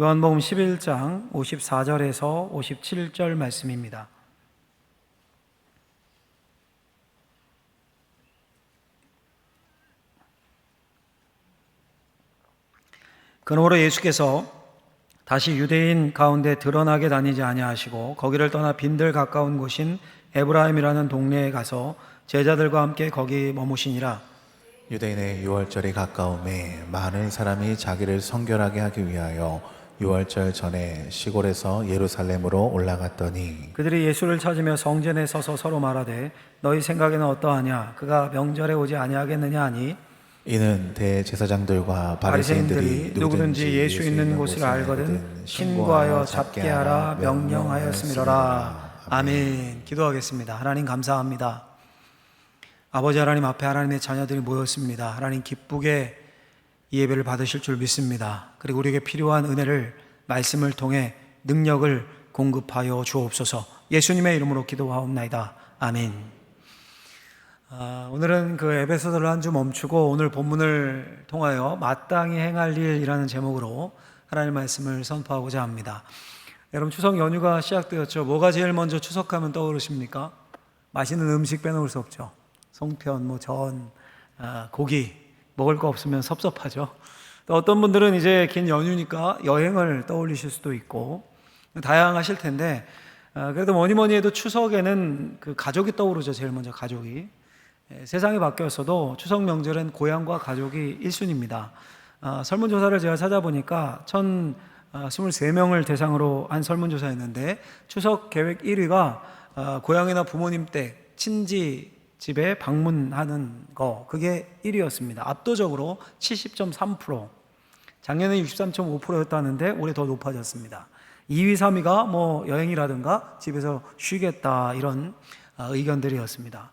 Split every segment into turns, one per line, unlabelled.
요한복음 11장 54절에서 57절 말씀입니다. 그러므로 예수께서 다시 유대인 가운데 드러나게 다니지 아니하시고 거기를 떠나 빈들 가까운 곳인 에브라임이라는 동네에 가서 제자들과 함께 거기 머무시니라.
유대인의 유월절이 가까움에 많은 사람이 자기를 성결하게 하기 위하여 유월절 전에 시골에서 예루살렘으로 올라갔더니
그들이 예수를 찾으며 성전에 서서 서로 말하되 너희 생각에는 어떠하냐? 그가 명절에 오지 아니하겠느냐 하니
이는 대제사장들과 바리새인들이
누구든지 예수 있는 곳을 알거든 신고하여 잡게 하라 명령하였음이로라. 아멘. 기도하겠습니다. 하나님 감사합니다. 아버지 하나님 앞에 하나님의 자녀들이 모였습니다. 하나님 기쁘게 이 예배를 받으실 줄 믿습니다. 그리고 우리에게 필요한 은혜를 말씀을 통해 능력을 공급하여 주옵소서. 예수님의 이름으로 기도하옵나이다. 아멘. 오늘은 그 에베소서를 한 주 멈추고 오늘 본문을 통하여 마땅히 행할 일이라는 제목으로 하나님의 말씀을 선포하고자 합니다. 여러분 추석 연휴가 시작되었죠. 뭐가 제일 먼저 추석하면 떠오르십니까? 맛있는 음식 빼놓을 수 없죠. 송편, 전, 고기 먹을 거 없으면 섭섭하죠. 또 어떤 분들은 이제 긴 연휴니까 여행을 떠올리실 수도 있고 다양하실 텐데 그래도 뭐니 해도 추석에는 그 가족이 떠오르죠. 제일 먼저 가족이. 세상이 바뀌었어도 추석 명절엔 고향과 가족이 1순위입니다. 설문조사를 제가 찾아보니까 1,023명을 대상으로 한 설문조사였는데 추석 계획 1위가 고향이나 부모님 댁, 친지 집에 방문하는 거, 그게 1위였습니다. 압도적으로 70.3%. 작년에 63.5%였다는데 올해 더 높아졌습니다. 2위, 3위가 여행이라든가 집에서 쉬겠다 이런 의견들이었습니다.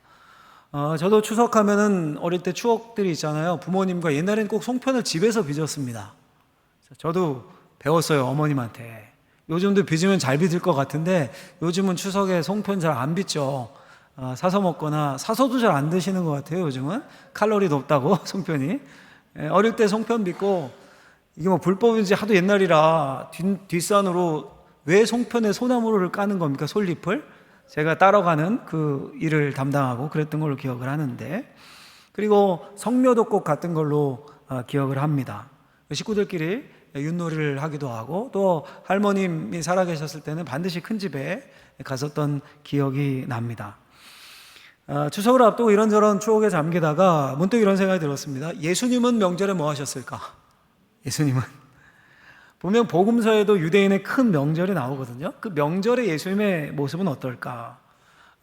저도 추석하면은 어릴 때 추억들이 있잖아요. 부모님과 옛날에는 꼭 송편을 집에서 빚었습니다. 저도 배웠어요, 어머님한테. 요즘도 빚으면 잘 빚을 것 같은데 요즘은 추석에 송편 잘 안 빚죠. 사서 먹거나 사서도 잘 안 드시는 것 같아요. 요즘은 칼로리 높다고 송편이. 어릴 때 송편 빚고 이게 불법인지 하도 옛날이라 뒷산으로 왜 송편에 소나무를 까는 겁니까? 솔잎을. 제가 따라가는 그 일을 담당하고 그랬던 걸로 기억을 하는데, 그리고 성묘도 꼭 같은 걸로 기억을 합니다. 식구들끼리 윷놀이를 하기도 하고 또 할머님이 살아계셨을 때는 반드시 큰 집에 갔었던 기억이 납니다. 추석을 앞두고 이런저런 추억에 잠기다가 문득 이런 생각이 들었습니다. 예수님은 명절에 뭐 하셨을까? 예수님은 분명 복음서에도 유대인의 큰 명절이 나오거든요. 그 명절의 예수님의 모습은 어떨까?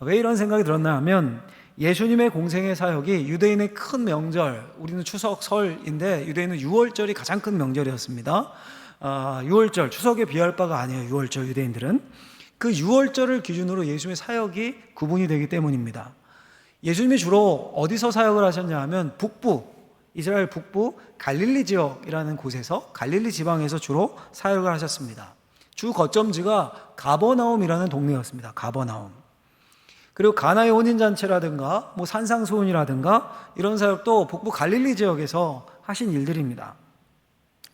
왜 이런 생각이 들었나 하면 예수님의 공생의 사역이 유대인의 큰 명절, 우리는 추석, 설인데 유대인은 유월절이 가장 큰 명절이었습니다. 유월절, 추석에 비할 바가 아니에요. 유월절 유대인들은. 그 유월절을 기준으로 예수님의 사역이 구분이 되기 때문입니다. 예수님이 주로 어디서 사역을 하셨냐 하면 북부, 이스라엘 북부 갈릴리 지역이라는 곳에서, 갈릴리 지방에서 주로 사역을 하셨습니다. 주 거점지가 가버나움이라는 동네였습니다. 가버나움. 그리고 가나의 혼인잔치라든가 산상수훈이라든가 이런 사역도 북부 갈릴리 지역에서 하신 일들입니다.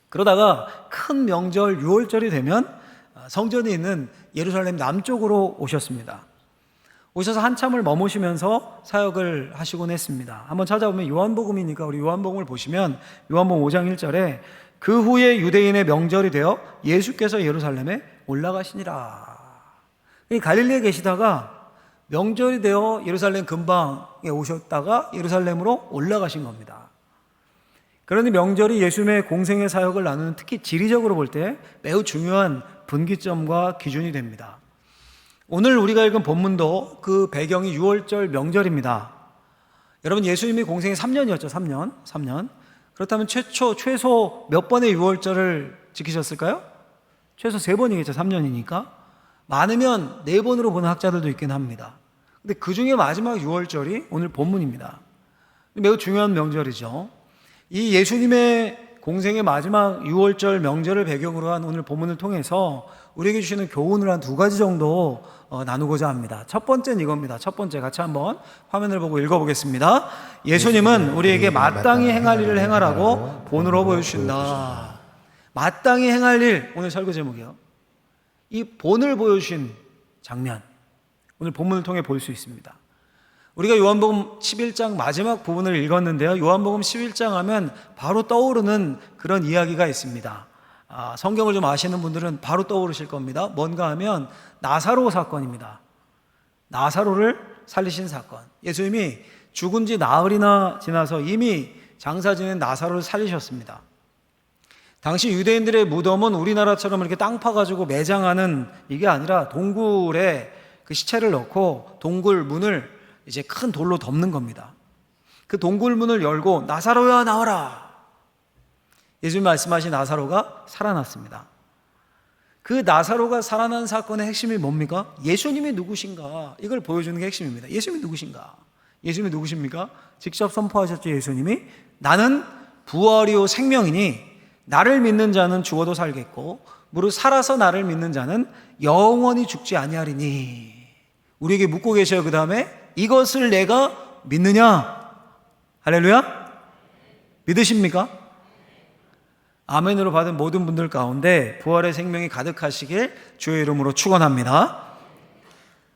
그러다가 큰 명절 유월절이 되면 성전이 있는 예루살렘 남쪽으로 오셨습니다. 오셔서 한참을 머무시면서 사역을 하시곤 했습니다. 한번 찾아보면 요한복음이니까 우리 요한복음을 보시면 요한복음 5장 1절에 그 후에 유대인의 명절이 되어 예수께서 예루살렘에 올라가시니라. 갈릴리에 계시다가 명절이 되어 예루살렘 근방에 오셨다가 예루살렘으로 올라가신 겁니다. 그러니 명절이 예수님의 공생의 사역을 나누는, 특히 지리적으로 볼 때 매우 중요한 분기점과 기준이 됩니다. 오늘 우리가 읽은 본문도 그 배경이 유월절 명절입니다. 여러분 예수님이 공생이 3년이었죠. 3년. 그렇다면 최소 몇 번의 유월절을 지키셨을까요? 최소 3번이겠죠. 3년이니까. 많으면 4번으로 보는 학자들도 있긴 합니다. 근데 그 중에 마지막 유월절이 오늘 본문입니다. 매우 중요한 명절이죠. 이 예수님의 공생의 마지막 유월절 명절을 배경으로 한 오늘 본문을 통해서 우리에게 주시는 교훈을 한 2가지 정도 나누고자 합니다. 첫 번째는 이겁니다. 첫 번째 같이 한번 화면을 보고 읽어보겠습니다. 예수님은 우리에게 마땅히 행할 일을 행하라고 본으로 보여주신다. 마땅히 행할 일, 오늘 설교 제목이요. 이 본을 보여주신 장면, 오늘 본문을 통해 볼 수 있습니다. 우리가 요한복음 11장 마지막 부분을 읽었는데요. 요한복음 11장 하면 바로 떠오르는 그런 이야기가 있습니다. 성경을 좀 아시는 분들은 바로 떠오르실 겁니다. 뭔가 하면 나사로 사건입니다. 나사로를 살리신 사건. 예수님이 죽은 지 나흘이나 지나서 이미 장사 지낸 나사로를 살리셨습니다. 당시 유대인들의 무덤은 우리나라처럼 이렇게 땅 파가지고 매장하는 이게 아니라 동굴에 그 시체를 넣고 동굴 문을 이제 큰 돌로 덮는 겁니다. 그 동굴 문을 열고 나사로야 나와라. 예수님 말씀하신 나사로가 살아났습니다. 그 나사로가 살아난 사건의 핵심이 뭡니까? 예수님이 누구신가? 이걸 보여주는 게 핵심입니다. 예수님이 누구신가? 예수님이 누구십니까? 직접 선포하셨죠. 예수님이 나는 부활이요 생명이니 나를 믿는 자는 죽어도 살겠고 무릇 살아서 나를 믿는 자는 영원히 죽지 아니하리니. 우리에게 묻고 계셔요. 그 다음에 이것을 내가 믿느냐? 할렐루야? 믿으십니까? 아멘으로 받은 모든 분들 가운데 부활의 생명이 가득하시길 주의 이름으로 축원합니다.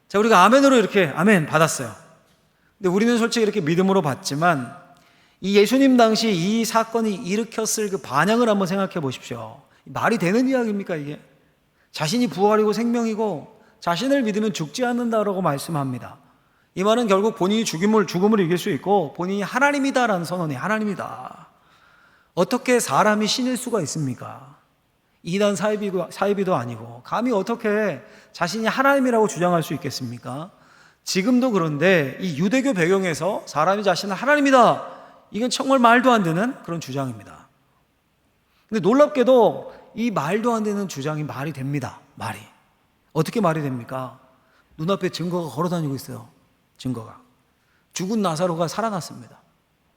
자, 우리가 아멘으로 이렇게 아멘 받았어요. 근데 우리는 솔직히 이렇게 믿음으로 받지만 이 예수님 당시 이 사건이 일으켰을 그 반향을 한번 생각해 보십시오. 말이 되는 이야기입니까 이게? 자신이 부활이고 생명이고 자신을 믿으면 죽지 않는다라고 말씀합니다. 이 말은 결국 본인이 죽음을 이길 수 있고 본인이 하나님이다라는 선언이 하나님이다. 어떻게 사람이 신일 수가 있습니까? 이단 사이비도 아니고 감히 어떻게 자신이 하나님이라고 주장할 수 있겠습니까? 지금도 그런데 이 유대교 배경에서 사람이 자신은 하나님이다, 이건 정말 말도 안 되는 그런 주장입니다. 근데 놀랍게도 이 말도 안 되는 주장이 말이 됩니다. 말이 어떻게 말이 됩니까? 눈앞에 증거가 걸어다니고 있어요. 증거가 죽은 나사로가 살아났습니다.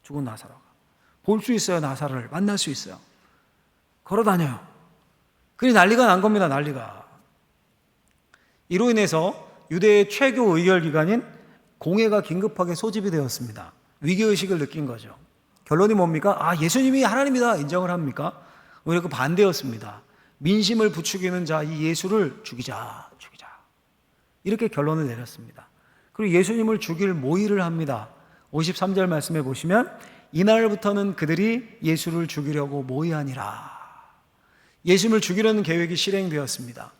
죽은 나사로가 볼 수 있어요. 나사로를 만날 수 있어요. 걸어다녀요. 그니 난리가 난 겁니다. 난리가. 이로 인해서 유대의 최고 의결기관인 공회가 긴급하게 소집이 되었습니다. 위기의식을 느낀 거죠. 결론이 뭡니까? 예수님이 하나님이다 인정을 합니까? 오히려 그 반대였습니다. 민심을 부추기는 자 이 예수를 죽이자. 이렇게 결론을 내렸습니다. 그리고 예수님을 죽일 모의를 합니다. 53절 말씀해 보시면 이날부터는 그들이 예수를 죽이려고 모의하니라. 예수님을 죽이려는 계획이 실행되었습니다.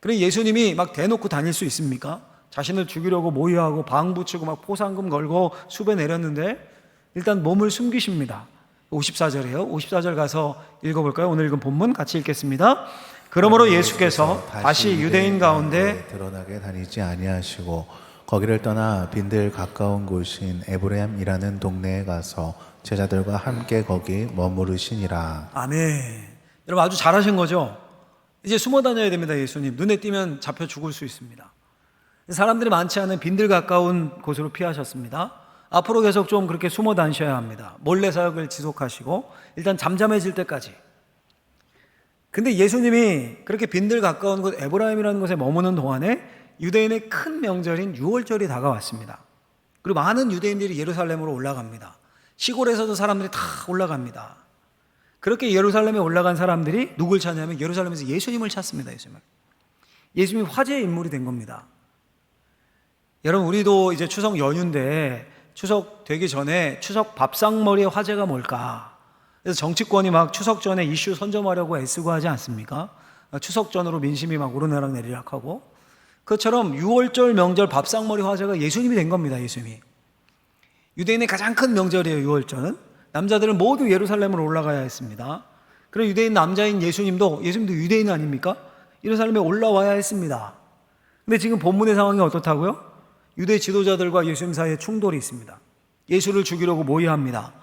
그럼 예수님이 막 대놓고 다닐 수 있습니까? 자신을 죽이려고 모의하고 방 붙이고 막 포상금 걸고 수배 내렸는데 일단 몸을 숨기십니다. 54절이에요. 54절 가서 읽어볼까요? 오늘 읽은 본문 같이 읽겠습니다. 그러므로 예수께서 다시 유대인 가운데
드러나게 다니지 아니하시고 거기를 떠나 빈들 가까운 곳인 에브라임이라는 동네에 가서 제자들과 함께 거기 머무르시니라.
아멘. 여러분 아주 잘하신 거죠? 이제 숨어 다녀야 됩니다. 예수님 눈에 띄면 잡혀 죽을 수 있습니다. 사람들이 많지 않은 빈들 가까운 곳으로 피하셨습니다. 앞으로 계속 좀 그렇게 숨어 다니셔야 합니다. 몰래 사역을 지속하시고 일단 잠잠해질 때까지. 근데 예수님이 그렇게 빈들 가까운 곳 에브라임이라는 곳에 머무는 동안에 유대인의 큰 명절인 유월절이 다가왔습니다. 그리고 많은 유대인들이 예루살렘으로 올라갑니다. 시골에서도 사람들이 다 올라갑니다. 그렇게 예루살렘에 올라간 사람들이 누굴 찾냐면 예루살렘에서 예수님을 찾습니다. 예수님이 화제의 인물이 된 겁니다. 여러분 우리도 이제 추석 연휴인데 추석 되기 전에 추석 밥상머리의 화제가 뭘까? 그래서 정치권이 막 추석 전에 이슈 선점하려고 애쓰고 하지 않습니까? 추석 전으로 민심이 막 오르내락 내리락 하고 그것처럼 유월절 명절 밥상머리 화제가 예수님이 된 겁니다. 예수님이. 유대인의 가장 큰 명절이에요. 유월절은. 남자들은 모두 예루살렘으로 올라가야 했습니다. 그럼 유대인 남자인 예수님도 유대인 아닙니까? 예루살렘에 올라와야 했습니다. 근데 지금 본문의 상황이 어떻다고요? 유대 지도자들과 예수님 사이에 충돌이 있습니다. 예수를 죽이려고 모의합니다.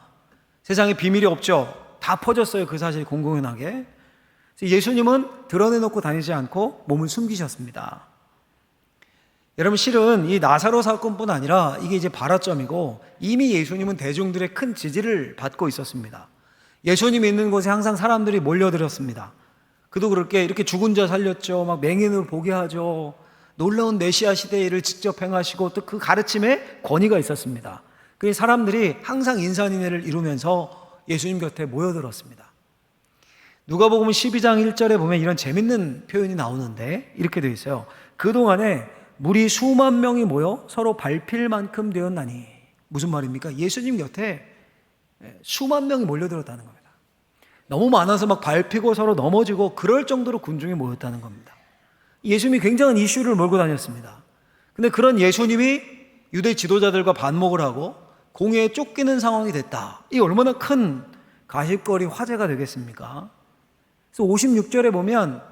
세상에 비밀이 없죠. 다 퍼졌어요. 그 사실이 공공연하게. 예수님은 드러내놓고 다니지 않고 몸을 숨기셨습니다. 여러분 실은 이 나사로 사건뿐 아니라 이게 이제 발화점이고 이미 예수님은 대중들의 큰 지지를 받고 있었습니다. 예수님이 있는 곳에 항상 사람들이 몰려들었습니다. 그도 그렇게 이렇게 죽은 자 살렸죠. 막 맹인으로 보게 하죠. 놀라운 메시아 시대의 일을 직접 행하시고 또 그 가르침에 권위가 있었습니다. 그래서 사람들이 항상 인산인해를 이루면서 예수님 곁에 모여들었습니다. 누가복음 12장 1절에 보면 이런 재밌는 표현이 나오는데 이렇게 되어 있어요. 그동안에 물이 수만 명이 모여 서로 밟힐 만큼 되었나니. 무슨 말입니까? 예수님 곁에 수만 명이 몰려들었다는 겁니다. 너무 많아서 막 밟히고 서로 넘어지고 그럴 정도로 군중이 모였다는 겁니다. 예수님이 굉장한 이슈를 몰고 다녔습니다. 근데 그런 예수님이 유대 지도자들과 반목을 하고 공회에 쫓기는 상황이 됐다. 이 얼마나 큰 가십거리 화제가 되겠습니까? 그래서 56절에 보면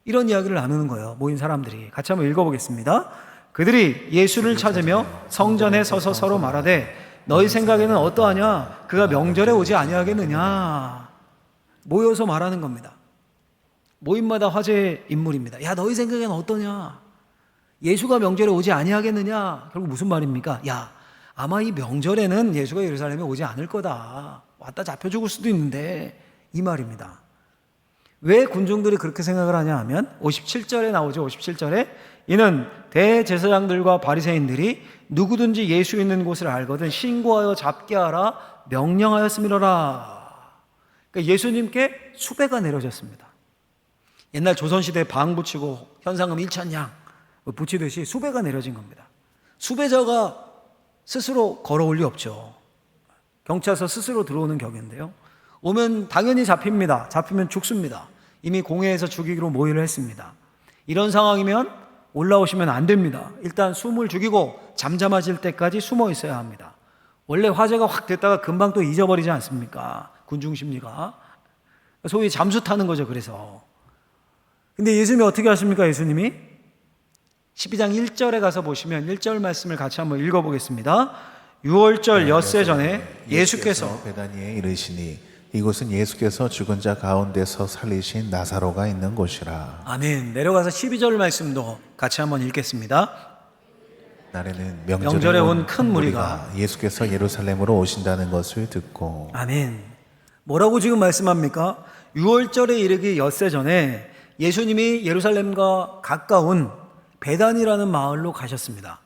이런 이야기를 나누는 거예요. 모인 사람들이. 같이 한번 읽어보겠습니다. 그들이 예수를 찾으며 성전에 서서 서로 말하되 너희 생각에는 어떠하냐? 그가 명절에 오지 아니하겠느냐? 모여서 말하는 겁니다. 모임마다 화제의 인물입니다. 야, 너희 생각에는 어떠냐? 예수가 명절에 오지 아니하겠느냐? 결국 무슨 말입니까? 야, 아마 이 명절에는 예수가 예루살렘에 오지 않을 거다. 왔다 잡혀 죽을 수도 있는데, 이 말입니다. 왜 군중들이 그렇게 생각을 하냐 하면 57절에 나오죠. 57절에 이는 대제사장들과 바리새인들이 누구든지 예수 있는 곳을 알거든 신고하여 잡게 하라 명령하였음이로라. 그러니까 예수님께 수배가 내려졌습니다. 옛날 조선시대에 방 붙이고 현상금 1,000냥 붙이듯이 수배가 내려진 겁니다. 수배자가 스스로 걸어올 리 없죠. 경찰서 스스로 들어오는 격인데요. 오면 당연히 잡힙니다. 잡히면 죽습니다. 이미 공회에서 죽이기로 모의를 했습니다. 이런 상황이면 올라오시면 안 됩니다. 일단 숨을 죽이고 잠잠해질 때까지 숨어 있어야 합니다. 원래 화제가 확 됐다가 금방 또 잊어버리지 않습니까? 군중 심리가. 소위 잠수 타는 거죠. 그래서. 근데 예수님이 어떻게 하십니까? 예수님이 12장 1절에 가서 보시면 1절 말씀을 같이 한번 읽어보겠습니다. 6월절 엿새 전에 예수께서
베다니에 이르시니 이곳은 예수께서 죽은 자 가운데서 살리신 나사로가 있는 곳이라.
아멘. 내려가서 12절 말씀도 같이 한번 읽겠습니다.
날에는
명절에 온 큰 무리가
예수께서 예루살렘으로 오신다는 것을 듣고.
아멘. 뭐라고 지금 말씀합니까? 6월절에 이르기 엿새 전에 예수님이 예루살렘과 가까운 베단이라는 마을로 가셨습니다.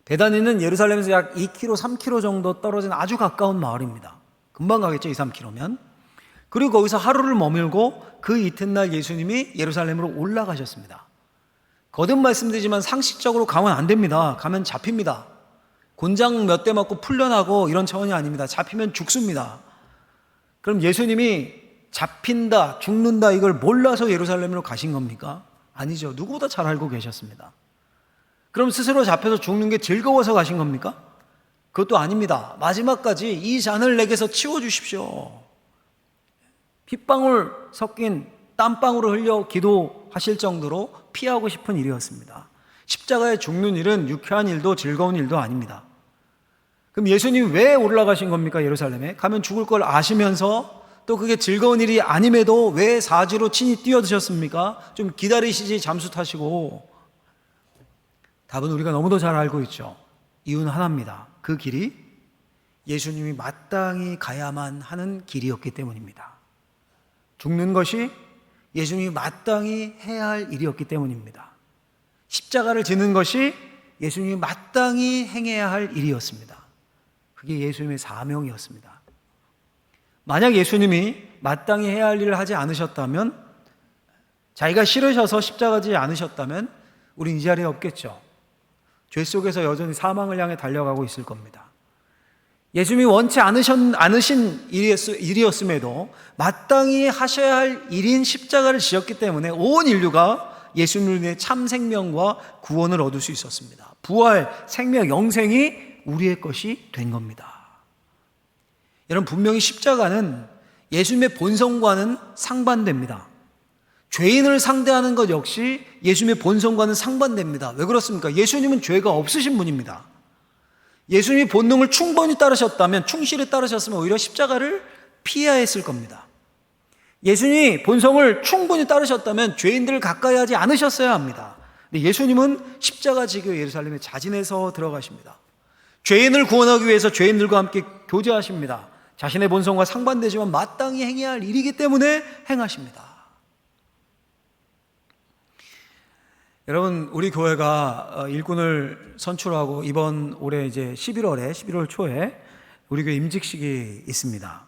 베다니는 예루살렘에서 약 2km, 3km 정도 떨어진 아주 가까운 마을입니다. 금방 가겠죠, 2, 3km면. 그리고 거기서 하루를 머물고 그 이튿날 예수님이 예루살렘으로 올라가셨습니다. 거듭 말씀드리지만 상식적으로 가면 안 됩니다. 가면 잡힙니다. 곤장 몇 대 맞고 풀려나고 이런 차원이 아닙니다. 잡히면 죽습니다. 그럼 예수님이 잡힌다, 죽는다 이걸 몰라서 예루살렘으로 가신 겁니까? 아니죠. 누구보다 잘 알고 계셨습니다. 그럼 스스로 잡혀서 죽는 게 즐거워서 가신 겁니까? 그것도 아닙니다. 마지막까지 이 잔을 내게서 치워주십시오. 핏방울 섞인 땀방울을 흘려 기도하실 정도로 피하고 싶은 일이었습니다. 십자가에 죽는 일은 유쾌한 일도 즐거운 일도 아닙니다. 그럼 예수님이 왜 올라가신 겁니까? 예루살렘에 가면 죽을 걸 아시면서 또 그게 즐거운 일이 아님에도 왜 사지로 친히 뛰어드셨습니까? 좀 기다리시지 잠수 타시고. 답은 우리가 너무도 잘 알고 있죠. 이유는 하나입니다. 그 길이 예수님이 마땅히 가야만 하는 길이었기 때문입니다. 죽는 것이 예수님이 마땅히 해야 할 일이었기 때문입니다. 십자가를 지는 것이 예수님이 마땅히 행해야 할 일이었습니다. 그게 예수님의 사명이었습니다. 만약 예수님이 마땅히 해야 할 일을 하지 않으셨다면, 자기가 싫으셔서 십자가 지지 않으셨다면 우린 이 자리에 없겠죠. 죄 속에서 여전히 사망을 향해 달려가고 있을 겁니다. 예수님이 원치 않으신 일이었음에도 마땅히 하셔야 할 일인 십자가를 지었기 때문에 온 인류가 예수님을 위해 참 생명과 구원을 얻을 수 있었습니다. 부활, 생명, 영생이 우리의 것이 된 겁니다. 여러분, 분명히 십자가는 예수님의 본성과는 상반됩니다. 죄인을 상대하는 것 역시 예수님의 본성과는 상반됩니다. 왜 그렇습니까? 예수님은 죄가 없으신 분입니다. 예수님이 본능을 충분히 따르셨다면, 충실히 따르셨으면 오히려 십자가를 피해야 했을 겁니다. 예수님이 본성을 충분히 따르셨다면 죄인들을 가까이 하지 않으셨어야 합니다. 근데 예수님은 십자가 지교 예루살렘에 자진해서 들어가십니다. 죄인을 구원하기 위해서 죄인들과 함께 교제하십니다. 자신의 본성과 상반되지만 마땅히 행해야 할 일이기 때문에 행하십니다. 여러분, 우리 교회가 일꾼을 선출하고 이번 올해 이제 11월 초에 우리 교회 임직식이 있습니다.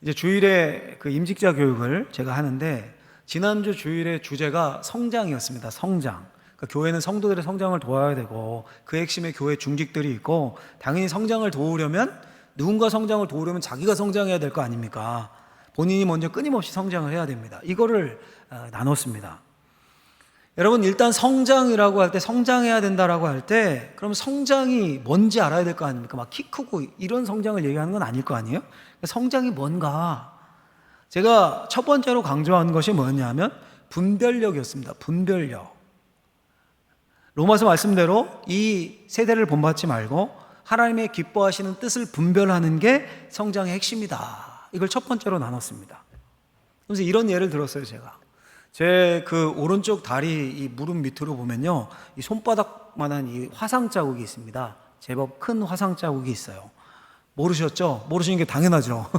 이제 주일에 그 임직자 교육을 제가 하는데 지난주 주일의 주제가 성장이었습니다. 성장. 그러니까 교회는 성도들의 성장을 도와야 되고 그 핵심에 교회 중직들이 있고 당연히 성장을 도우려면 누군가 성장을 도우려면 자기가 성장해야 될 거 아닙니까? 본인이 먼저 끊임없이 성장을 해야 됩니다. 이거를 나눴습니다. 여러분 일단 성장이라고 할 때 성장해야 된다라고 할 때 그럼 성장이 뭔지 알아야 될 거 아닙니까? 막 키 크고 이런 성장을 얘기하는 건 아닐 거 아니에요? 성장이 뭔가 제가 첫 번째로 강조한 것이 뭐였냐면 분별력이었습니다. 분별력. 로마서 말씀대로 이 세대를 본받지 말고 하나님의 기뻐하시는 뜻을 분별하는 게 성장의 핵심이다. 이걸 첫 번째로 나눴습니다. 그래서 이런 예를 들었어요. 제가 제 그 오른쪽 다리 이 무릎 밑으로 보면요, 이 손바닥만한 이 화상 자국이 있습니다. 제법 큰 화상 자국이 있어요. 모르셨죠? 모르시는 게 당연하죠.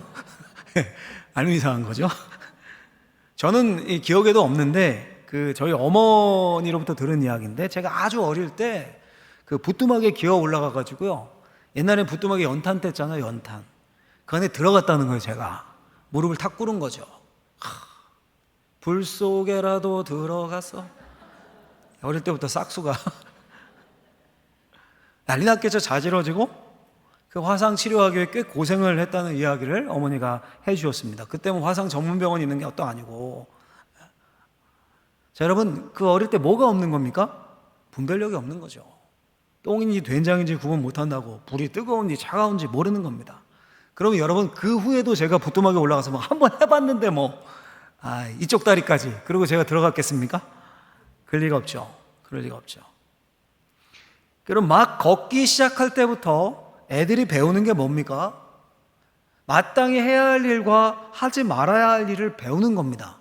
알면 이상한 거죠. 저는 이 기억에도 없는데 그 저희 어머니로부터 들은 이야기인데 제가 아주 어릴 때 그 부뚜막에 기어 올라가 가지고요. 옛날에 부뚜막에 연탄 뗐잖아요. 연탄. 그 안에 들어갔다는 거예요. 제가 무릎을 탁 꿇은 거죠. 불 속에라도 들어가서 어릴 때부터 싹수가 난리 났겠죠. 자지러지고 그 화상 치료하기 위해 꽤 고생을 했다는 이야기를 어머니가 해주셨습니다. 그때는 화상 전문 병원이 있는 게 또 아니고. 자, 여러분 그 어릴 때 뭐가 없는 겁니까? 분별력이 없는 거죠. 똥인지 된장인지 구분 못한다고 불이 뜨거운지 차가운지 모르는 겁니다. 그러면 여러분 그 후에도 제가 부뚜막에 올라가서 뭐 한번 해봤는데 이쪽 다리까지 그리고 제가 들어갔겠습니까? 그럴 리가 없죠. 그럴 리가 없죠. 그럼 막 걷기 시작할 때부터 애들이 배우는 게 뭡니까? 마땅히 해야 할 일과 하지 말아야 할 일을 배우는 겁니다.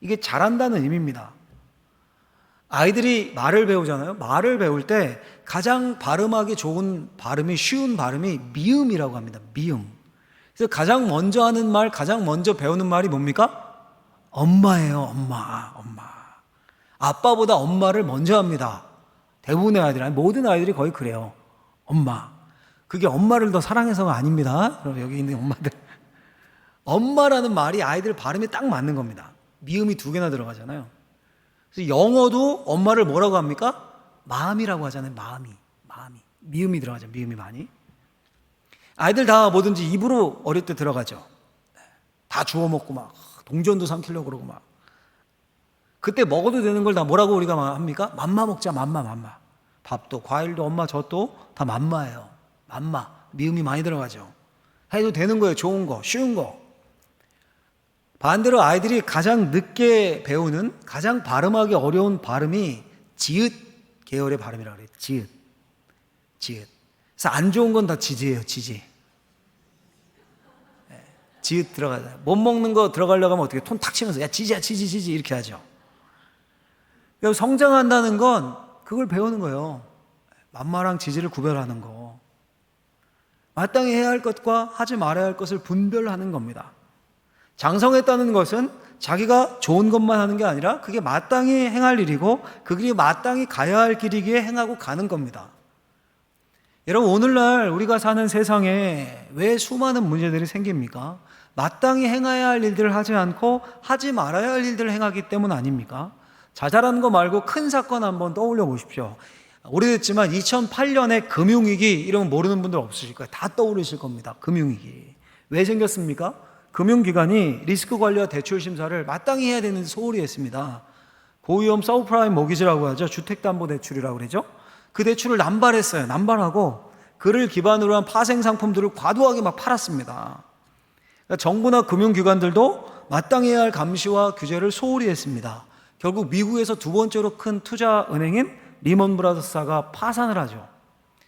이게 잘한다는 의미입니다. 아이들이 말을 배우잖아요. 말을 배울 때 가장 발음하기 좋은 발음이 쉬운 발음이 미음이라고 합니다. 미음. 그래서 가장 먼저 하는 말, 가장 먼저 배우는 말이 뭡니까? 엄마예요. 엄마. 아빠보다 엄마를 먼저 합니다. 대부분의 아이들, 아니 모든 아이들이 거의 그래요. 엄마. 그게 엄마를 더 사랑해서가 아닙니다. 그럼 여기 있는 엄마들. 엄마라는 말이 아이들 발음이 딱 맞는 겁니다. 미음이 2개나 들어가잖아요. 그래서 영어도 엄마를 뭐라고 합니까? 마음이라고 하잖아요. 마음이. 미음이 들어가죠. 미음이 많이. 아이들 다 뭐든지 입으로 어릴 때 들어가죠. 다 주워 먹고 막 동전도 삼키려고 그러고 막. 그때 먹어도 되는 걸 다 뭐라고 우리가 합니까? 맘마 먹자. 맘마. 밥도 과일도 엄마 젖도 다 맘마예요. 맘마. 미음이 많이 들어가죠. 해도 되는 거예요. 좋은 거, 쉬운 거. 반대로 아이들이 가장 늦게 배우는 가장 발음하기 어려운 발음이 지읒 계열의 발음이라고 그래요. 지읒. 그래서 안 좋은 건 다 지지예요. 지지. 지읒 들어가잖아요. 못 먹는 거 들어가려고 하면 어떻게 톤 탁 치면서 야 지지야 지지 이렇게 하죠. 그래서 성장한다는 건 그걸 배우는 거예요. 맘마랑 지지를 구별하는 거. 마땅히 해야 할 것과 하지 말아야 할 것을 분별하는 겁니다. 장성했다는 것은 자기가 좋은 것만 하는 게 아니라 그게 마땅히 행할 일이고 그 길이 마땅히 가야 할 길이기에 행하고 가는 겁니다. 여러분 오늘날 우리가 사는 세상에 왜 수많은 문제들이 생깁니까? 마땅히 행해야 할 일들을 하지 않고 하지 말아야 할 일들을 행하기 때문 아닙니까? 자잘한 거 말고 큰 사건 한번 떠올려 보십시오. 오래됐지만 2008년에 금융위기 이러면 모르는 분들 없으실 거예요. 다 떠오르실 겁니다. 금융위기. 왜 생겼습니까? 금융기관이 리스크 관리와 대출 심사를 마땅히 해야 되는지 소홀히 했습니다. 고위험 서브프라임 모기지라고 하죠. 주택담보대출이라고 그러죠. 그 대출을 남발했어요. 남발하고 그를 기반으로 한 파생 상품들을 과도하게 막 팔았습니다. 그러니까 정부나 금융기관들도 마땅히 해야 할 감시와 규제를 소홀히 했습니다. 결국 미국에서 2번째로 큰 투자은행인 리먼 브라더스가 파산을 하죠.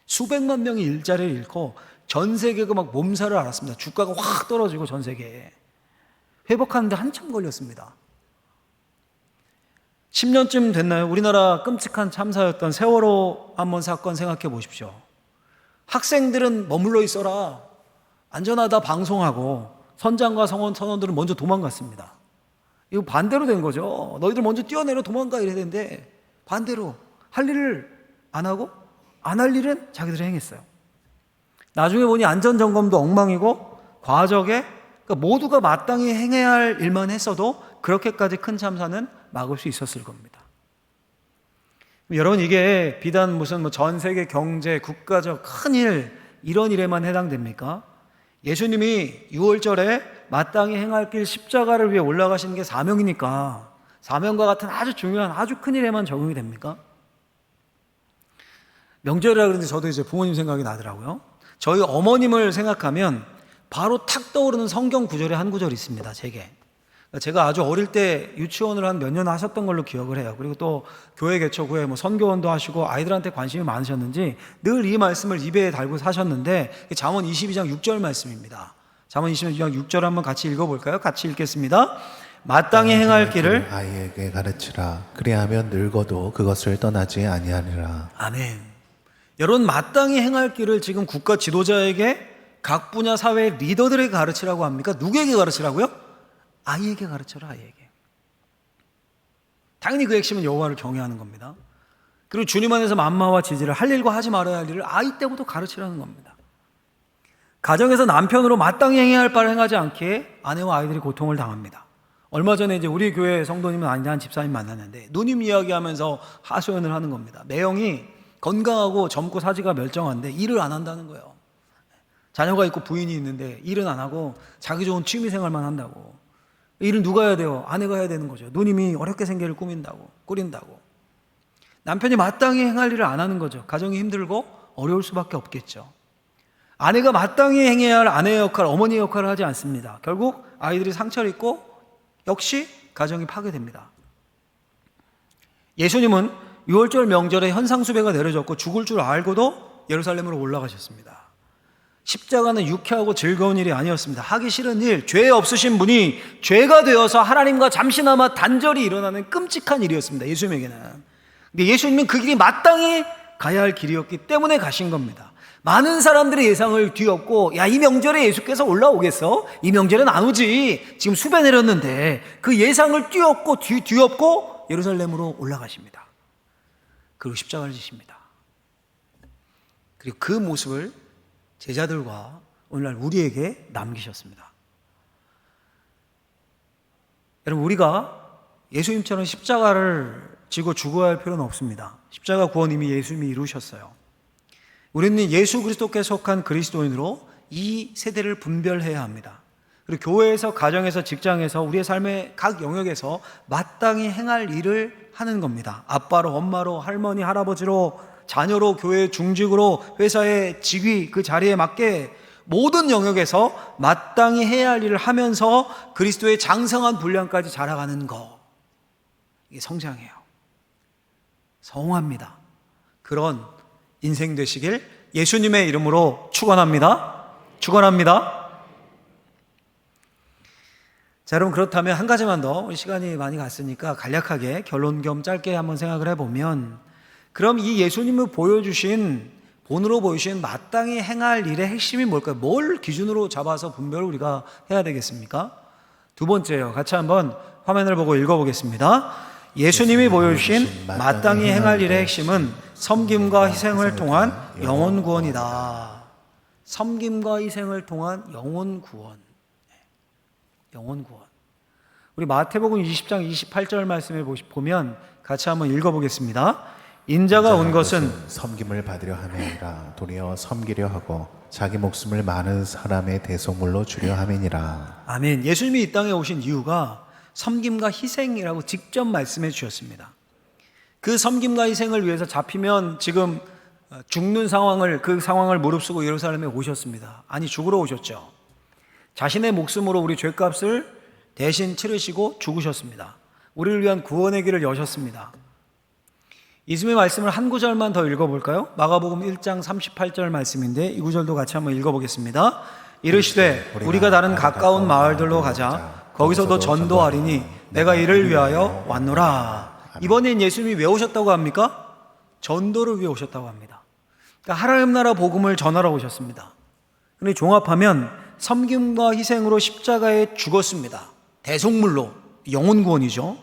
수백만 명이 일자리를 잃고 전 세계가 막 몸살을 앓았습니다. 주가가 확 떨어지고 전 세계에. 회복하는데 한참 걸렸습니다. 10년쯤 됐나요? 우리나라 끔찍한 참사였던 세월호 한번 사건 생각해 보십시오. 학생들은 머물러 있어라. 안전하다 방송하고 선장과 선원들은 먼저 도망갔습니다. 이거 반대로 된 거죠. 너희들 먼저 뛰어내려 도망가 이래야 되는데 반대로 할 일을 안 하고 안 할 일은 자기들이 행했어요. 나중에 보니 안전점검도 엉망이고 과적에 그러니까 모두가 마땅히 행해야 할 일만 했어도 그렇게까지 큰 참사는 막을 수 있었을 겁니다. 여러분, 이게 비단 무슨 전 세계 경제, 국가적 큰 일, 이런 일에만 해당됩니까? 예수님이 6월절에 마땅히 행할 길 십자가를 위해 올라가시는 게 사명이니까 사명과 같은 아주 중요한 아주 큰 일에만 적용이 됩니까? 명절이라 그러는데 저도 이제 부모님 생각이 나더라고요. 저희 어머님을 생각하면 바로 탁 떠오르는 성경 구절에 한 구절이 있습니다. 제가 아주 어릴 때 유치원을 한 몇 년 하셨던 걸로 기억을 해요. 그리고 또 교회 개척 후에 선교원도 하시고 아이들한테 관심이 많으셨는지 늘 이 말씀을 입에 달고 사셨는데, 잠언 22장 6절 말씀입니다. 잠언 22장 6절 한번 같이 읽어볼까요? 같이 읽겠습니다. 마땅히 행할 길을
아이에게 가르치라. 그리하면 늙어도 그것을 떠나지 아니하리라.
아멘. 여러분, 마땅히 행할 길을 지금 국가 지도자에게, 각 분야 사회 리더들에게 가르치라고 합니까? 누구에게 가르치라고요? 아이에게 가르쳐라, 아이에게. 당연히 그 핵심은 여호와를 경외하는 겁니다. 그리고 주님 안에서 만마와 지지를, 할 일과 하지 말아야 할 일을 아이 때부터 가르치라는 겁니다. 가정에서 남편으로 마땅히 행해야 할 바를 행하지 않기에 아내와 아이들이 고통을 당합니다. 얼마 전에 이제 우리 교회 성도님은 아닌데 한 집사님 만났는데 누님 이야기하면서 하소연을 하는 겁니다. 매형이 건강하고 젊고 사지가 멀쩡한데 일을 안 한다는 거예요. 자녀가 있고 부인이 있는데 일은 안 하고 자기 좋은 취미 생활만 한다고. 일은 누가 해야 돼요? 아내가 해야 되는 거죠. 누님이 어렵게 생계를 꾸린다고. 남편이 마땅히 행할 일을 안 하는 거죠. 가정이 힘들고 어려울 수밖에 없겠죠. 아내가 마땅히 행해야 할 아내의 역할, 어머니의 역할을 하지 않습니다. 결국 아이들이 상처를 입고 역시 가정이 파괴됩니다. 예수님은 6월절 명절에 현상수배가 내려졌고 죽을 줄 알고도 예루살렘으로 올라가셨습니다. 십자가는 유쾌하고 즐거운 일이 아니었습니다. 하기 싫은 일, 죄 없으신 분이 죄가 되어서 하나님과 잠시나마 단절이 일어나는 끔찍한 일이었습니다. 예수님에게는. 근데 예수님은 그 길이 마땅히 가야 할 길이었기 때문에 가신 겁니다. 많은 사람들의 예상을 뒤엎고, 야, 이 명절에 예수께서 올라오겠어? 이 명절엔 안 오지. 지금 수배 내렸는데, 그 예상을 뒤엎고 예루살렘으로 올라가십니다. 그리고 십자가를 지십니다. 그리고 그 모습을 제자들과 오늘날 우리에게 남기셨습니다. 여러분, 우리가 예수님처럼 십자가를 지고 죽어야 할 필요는 없습니다. 십자가 구원 이미 예수님이 이루셨어요. 우리는 예수 그리스도께 속한 그리스도인으로 이 세대를 분별해야 합니다. 그리고 교회에서, 가정에서, 직장에서, 우리의 삶의 각 영역에서 마땅히 행할 일을 하는 겁니다. 아빠로, 엄마로, 할머니, 할아버지로, 자녀로, 교회 중직으로, 회사의 직위, 그 자리에 맞게 모든 영역에서 마땅히 해야 할 일을 하면서 그리스도의 장성한 분량까지 자라가는 거, 이게 성장이에요. 성화입니다. 그런 인생 되시길 예수님의 이름으로 축원합니다. 자, 여러분, 그렇다면 한 가지만 더, 우리 시간이 많이 갔으니까 간략하게 결론 겸 짧게 한번 생각을 해보면, 그럼 이 예수님을 본으로 보여주신 마땅히 행할 일의 핵심이 뭘까요? 뭘 기준으로 잡아서 분별을 우리가 해야 되겠습니까? 두 번째요. 같이 한번 화면을 보고 읽어보겠습니다. 예수님이 보여주신 마땅히 행할 일의 핵심은 섬김과 희생을 통한 영혼 구원이다. 섬김과 희생을 통한 영혼 구원. 우리 마태복음 20장 28절 말씀을 보면 같이 한번 읽어보겠습니다. 인자가 온 것은
섬김을 받으려 함이 아니라 도리어 섬기려 하고 자기 목숨을 많은 사람의 대속물로 주려 함이니라.
아멘. 예수님이 이 땅에 오신 이유가 섬김과 희생이라고 직접 말씀해 주셨습니다. 그 섬김과 희생을 위해서 잡히면 지금 죽는 그 상황을 무릅쓰고 예루살렘에 오셨습니다. 아니, 죽으러 오셨죠. 자신의 목숨으로 우리 죄값을 대신 치르시고 죽으셨습니다. 우리를 위한 구원의 길을 여셨습니다. 예수님의 말씀을 한 구절만 더 읽어볼까요? 마가복음 1장 38절 말씀인데 이 구절도 같이 한번 읽어보겠습니다. 이르시되 우리가 다른 가까운 마을들로 가자. 거기서도 전도하리니 내가 이를 위하여 왔노라. 이번엔 예수님이 왜 오셨다고 합니까? 전도를 위해 오셨다고 합니다. 그러니까 하나님 나라 복음을 전하러 오셨습니다. 그런데 종합하면 섬김과 희생으로 십자가에 죽었습니다. 대속물로, 영혼 구원이죠.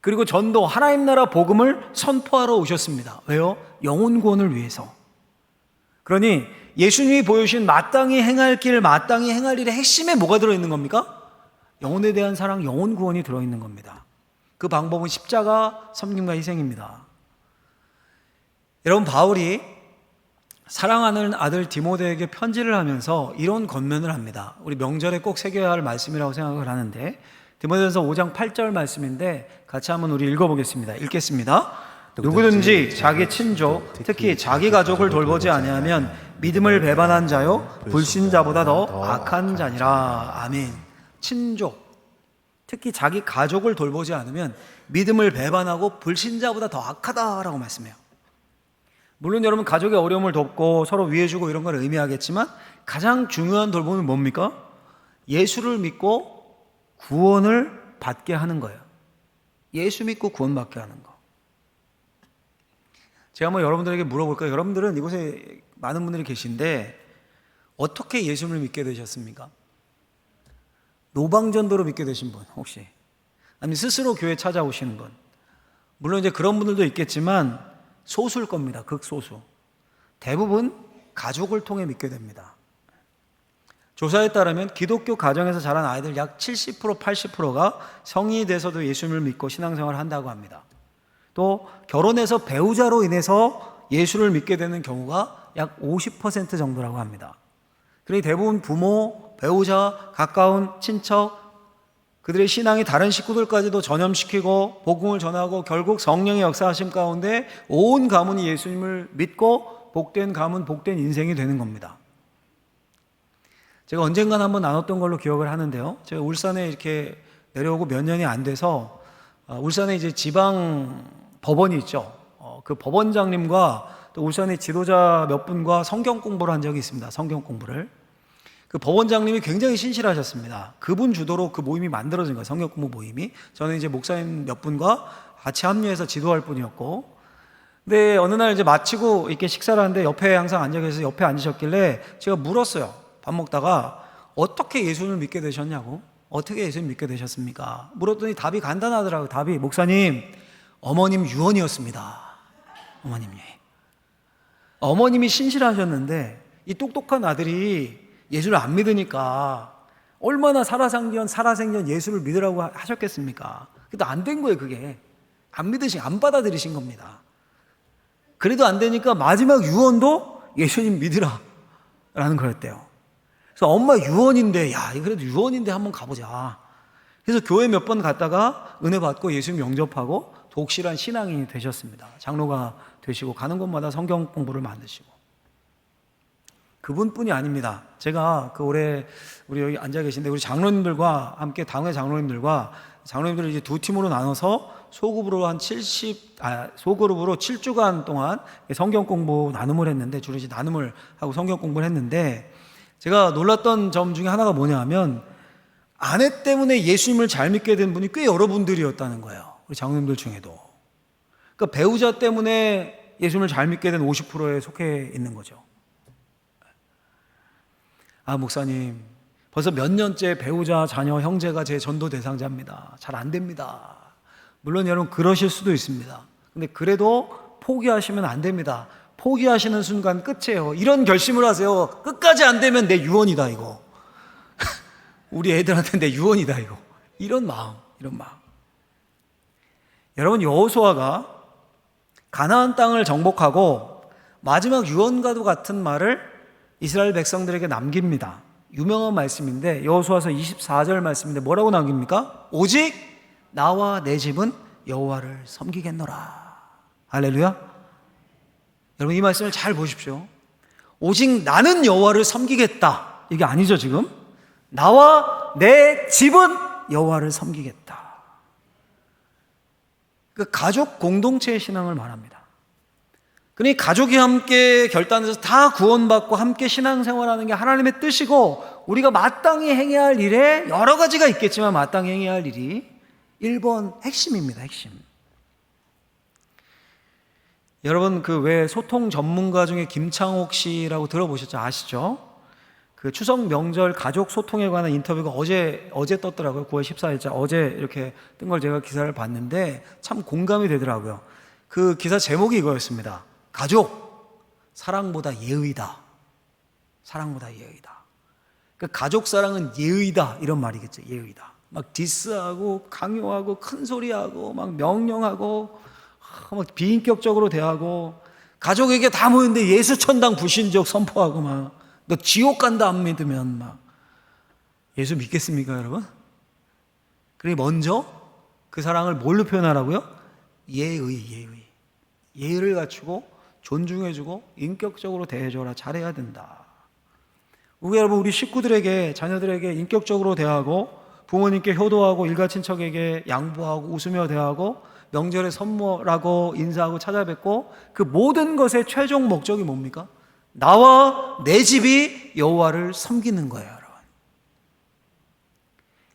그리고 전도, 하나님 나라 복음을 선포하러 오셨습니다. 왜요? 영혼 구원을 위해서. 그러니 예수님이 보여주신 마땅히 행할 길, 마땅히 행할 일의 핵심에 뭐가 들어있는 겁니까? 영혼에 대한 사랑, 영혼 구원이 들어있는 겁니다. 그 방법은 십자가, 섬김과 희생입니다. 여러분, 바울이 사랑하는 아들 디모데에게 편지를 하면서 이런 권면을 합니다. 우리 명절에 꼭 새겨야 할 말씀이라고 생각을 하는데, 디모데전서 5장 8절 말씀인데 같이 한번 우리 읽어보겠습니다. 읽겠습니다. 누구든지 자기 친족, 특히 자기 가족을 돌보지 아니하면 믿음을 배반한 자요 불신자보다 더 악한 자니라. 아멘. 친족, 특히 자기 가족을 돌보지 않으면 믿음을 배반하고 불신자보다 더 악하다라고 말씀해요. 물론 여러분, 가족의 어려움을 돕고 서로 위해주고 이런 걸 의미하겠지만 가장 중요한 돌봄이 뭡니까? 예수를 믿고 구원을 받게 하는 거예요. 예수 믿고 구원받게 하는 거. 제가 한번 여러분들에게 물어볼까요? 여러분들은 이곳에 많은 분들이 계신데 어떻게 예수를 믿게 되셨습니까? 노방전도로 믿게 되신 분 혹시? 아니면 스스로 교회 찾아오시는 분? 물론 이제 그런 분들도 있겠지만 소수일 겁니다. 극소수. 대부분 가족을 통해 믿게 됩니다. 조사에 따르면 기독교 가정에서 자란 아이들 약 70%, 80%가 성인이 돼서도 예수님을 믿고 신앙생활을 한다고 합니다. 또 결혼해서 배우자로 인해서 예수를 믿게 되는 경우가 약 50% 정도라고 합니다. 그러니 대부분 부모, 배우자, 가까운 친척, 그들의 신앙이 다른 식구들까지도 전염시키고 복음을 전하고 결국 성령의 역사하심 가운데 온 가문이 예수님을 믿고 복된 가문, 복된 인생이 되는 겁니다. 제가 언젠가 한번 나눴던 걸로 기억을 하는데요. 제가 울산에 이렇게 내려오고 몇 년이 안 돼서 울산에 이제 지방 법원이 있죠. 그 법원장님과 또 울산의 지도자 몇 분과 성경 공부를 한 적이 있습니다. 성경 공부를. 그 법원장님이 굉장히 신실하셨습니다. 그분 주도로 그 모임이 만들어진 거예요. 성경 공부 모임이. 저는 이제 목사님 몇 분과 같이 합류해서 지도할 뿐이었고. 근데 어느 날 이제 마치고 이렇게 식사를 하는데 옆에 항상 앉아 계셔서 옆에 앉으셨길래 제가 물었어요. 밥 먹다가 어떻게 예수를 믿게 되셨냐고. 어떻게 예수를 믿게 되셨습니까? 물었더니 답이 간단하더라고요. 답이 목사님, 어머님 유언이었습니다. 어머님이 신실하셨는데 이 똑똑한 아들이 예수를 안 믿으니까 얼마나 살아생전 예수를 믿으라고 하셨겠습니까? 근데 안 된 거예요. 그게 안 받아들이신 겁니다. 그래도 안 되니까 마지막 유언도 예수님 믿으라 라는 거였대요. 그래서 엄마 유언인데, 야 그래도 유언인데 한번 가보자. 그래서 교회 몇 번 갔다가 은혜 받고 예수님 영접하고 독실한 신앙인이 되셨습니다. 장로가 되시고 가는 곳마다 성경 공부를 만드시고. 그분뿐이 아닙니다. 제가 그 올해 우리 여기 앉아 계신데 우리 장로님들과 함께 당회 장로님들을 이제 두 팀으로 나눠서 소그룹으로 7주간 동안 성경 공부 나눔을 했는데, 주로 이제 나눔을 하고 성경 공부를 했는데, 제가 놀랐던 점 중에 하나가 뭐냐면 아내 때문에 예수님을 잘 믿게 된 분이 꽤 여러분들이었다는 거예요. 우리 장로님들 중에도. 그러니까 배우자 때문에 예수님을 잘 믿게 된 50%에 속해 있는 거죠. 아, 목사님, 벌써 몇 년째 배우자, 자녀, 형제가 제 전도 대상자입니다. 잘 안 됩니다. 물론 여러분 그러실 수도 있습니다. 근데 그래도 포기하시면 안 됩니다. 포기하시는 순간 끝이에요. 이런 결심을 하세요. 끝까지 안 되면 내 유언이다 이거. 우리 애들한테 내 유언이다 이거. 이런 마음. 여러분, 여호수아가 가나안 땅을 정복하고 마지막 유언과도 같은 말을 이스라엘 백성들에게 남깁니다. 유명한 말씀인데 여호수아서 24절 말씀인데 뭐라고 남깁니까? 오직 나와 내 집은 여호와를 섬기겠노라. 할렐루야. 여러분, 이 말씀을 잘 보십시오. 오직 나는 여호와를 섬기겠다, 이게 아니죠. 지금 나와 내 집은 여호와를 섬기겠다. 그 가족 공동체의 신앙을 말합니다. 그러니 가족이 함께 결단해서 다 구원받고 함께 신앙생활하는 게 하나님의 뜻이고, 우리가 마땅히 행해야 할 일에 여러 가지가 있겠지만 마땅히 행해야 할 일이 1번 핵심입니다. 핵심. 여러분, 그 왜 소통 전문가 중에 김창옥 씨라고 들어보셨죠? 아시죠? 그 추석 명절 가족 소통에 관한 인터뷰가 어제 떴더라고요. 9월 14일자 어제 이렇게 뜬 걸 제가 기사를 봤는데 참 공감이 되더라고요. 그 기사 제목이 이거였습니다. 가족, 사랑보다 예의다. 사랑보다 예의다. 그러니까 가족 사랑은 예의다 이런 말이겠죠. 예의다. 막 디스하고 강요하고 큰 소리하고 막 명령하고 막 비인격적으로 대하고 가족에게 다 모였는데 예수천당 불신족 선포하고 막 너 지옥 간다 안 믿으면 막 예수 믿겠습니까 여러분? 그러니 먼저 그 사랑을 뭘로 표현하라고요? 예의를 갖추고 존중해주고 인격적으로 대해줘라. 잘해야 된다. 우리 여러분, 우리 식구들에게, 자녀들에게 인격적으로 대하고 부모님께 효도하고 일가 친척에게 양보하고 웃으며 대하고 명절에 선물하고 인사하고 찾아뵙고 그 모든 것의 최종 목적이 뭡니까? 나와 내 집이 여호와를 섬기는 거예요, 여러분.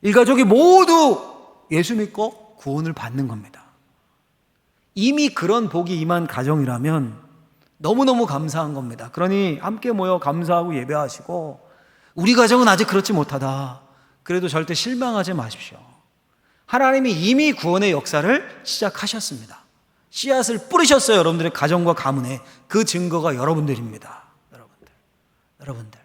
일가족이 모두 예수 믿고 구원을 받는 겁니다. 이미 그런 복이 임한 가정이라면 너무너무 감사한 겁니다. 그러니 함께 모여 감사하고 예배하시고 우리 가정은 아직 그렇지 못하다. 그래도 절대 실망하지 마십시오. 하나님이 이미 구원의 역사를 시작하셨습니다. 씨앗을 뿌리셨어요. 여러분들의 가정과 가문에. 그 증거가 여러분들입니다. 여러분들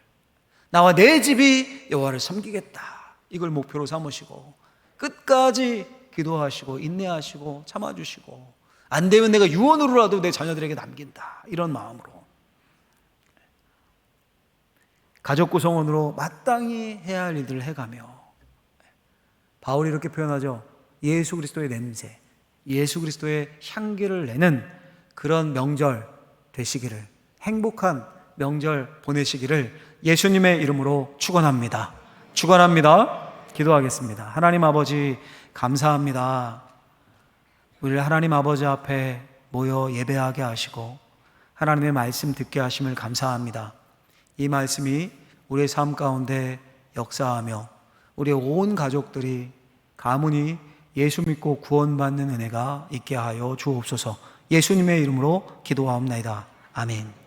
나와 내 집이 여호와를 섬기겠다. 이걸 목표로 삼으시고 끝까지 기도하시고 인내하시고 참아주시고 안 되면 내가 유언으로라도 내 자녀들에게 남긴다. 이런 마음으로 가족 구성원으로 마땅히 해야 할 일들을 해가며 바울이 이렇게 표현하죠. 예수 그리스도의 냄새, 예수 그리스도의 향기를 내는 그런 명절 되시기를, 행복한 명절 보내시기를 예수님의 이름으로 축원합니다. 기도하겠습니다. 하나님 아버지 감사합니다. 우리를 하나님 아버지 앞에 모여 예배하게 하시고 하나님의 말씀 듣게 하심을 감사합니다. 이 말씀이 우리의 삶 가운데 역사하며 우리의 온 가족들이 가문이 예수 믿고 구원받는 은혜가 있게 하여 주옵소서. 예수님의 이름으로 기도하옵나이다. 아멘.